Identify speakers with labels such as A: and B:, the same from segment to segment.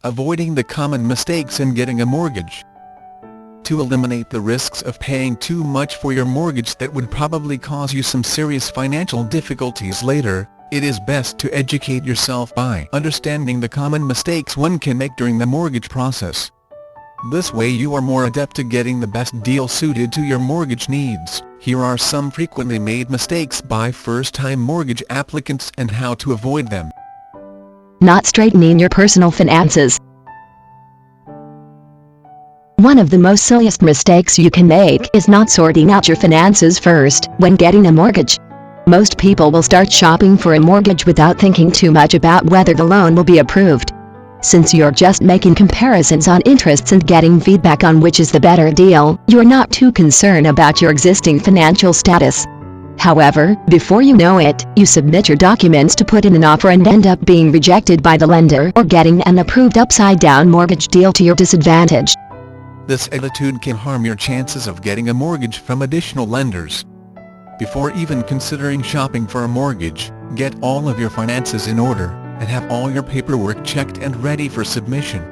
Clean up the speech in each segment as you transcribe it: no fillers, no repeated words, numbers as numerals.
A: avoiding the common mistakes in getting a mortgage. To eliminate the risks of paying too much for your mortgage that would probably cause you some serious financial difficulties later, it is best to educate yourself by understanding the common mistakes one can make during the mortgage process. This way you are more adept at getting the best deal suited to your mortgage needs. Here are some frequently made mistakes by first-time mortgage applicants and how to avoid them.
B: Not straightening your personal finances. One of the most silliest mistakes you can make is not sorting out your finances first when getting a mortgage. Most people will start shopping for a mortgage without thinking too much about whether the loan will be approved. Since you're just making comparisons on interests and getting feedback on which is the better deal, you're not too concerned about your existing financial status. However, before you know it, you submit your documents to put in an offer and end up being rejected by the lender or getting an approved upside-down mortgage deal to your disadvantage.
A: This attitude can harm your chances of getting a mortgage from additional lenders. Before even considering shopping for a mortgage, get all of your finances in order, and have all your paperwork checked and ready for submission.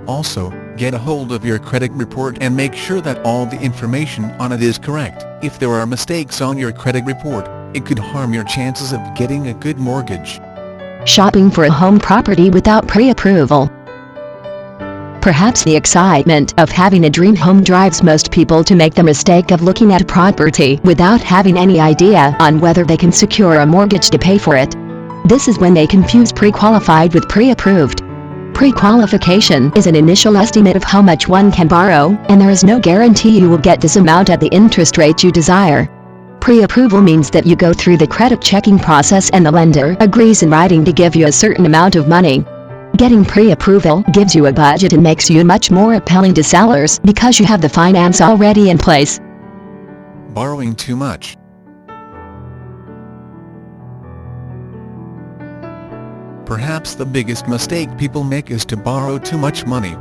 A: Also, get a hold of your credit report and make sure that all the information on it is correct. If there are mistakes on your credit report, it could harm your chances of getting a good mortgage.
B: Shopping for a home property without pre-approval. Perhaps the excitement of having a dream home drives most people to make the mistake of looking at a property without having any idea on whether they can secure a mortgage to pay for it. This is when they confuse pre-qualified with pre-approved. Pre-qualification is an initial estimate of how much one can borrow, and there is no guarantee you will get this amount at the interest rate you desire. Pre-approval means that you go through the credit checking process and the lender agrees in writing to give you a certain amount of money. Getting pre-approval gives you a budget and makes you much more appealing to sellers because you have the finance already in place.
A: Borrowing too much. Perhaps the biggest mistake people make is to borrow too much money.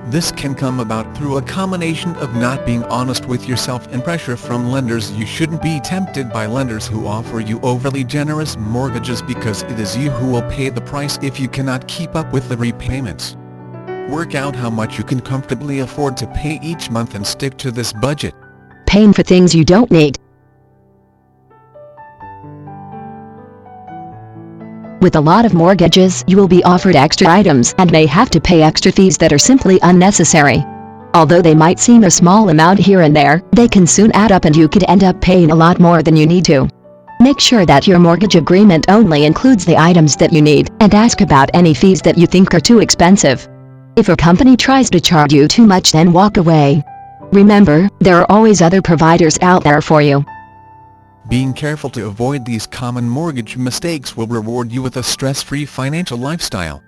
A: This can come about through a combination of not being honest with yourself and pressure from lenders. You shouldn't be tempted by lenders who offer you overly generous mortgages because it is you who will pay the price if you cannot keep up with the repayments. Work out how much you can comfortably afford to pay each month and stick to this budget.
B: Paying for things you don't need. With a lot of mortgages, you will be offered extra items and may have to pay extra fees that are simply unnecessary. Although they might seem a small amount here and there, they can soon add up and you could end up paying a lot more than you need to. Make sure that your mortgage agreement only includes the items that you need, and ask about any fees that you think are too expensive. If a company tries to charge you too much, then walk away. Remember, there are always other providers out there for you.
A: Being careful to avoid these common mortgage mistakes will reward you with a stress-free financial lifestyle.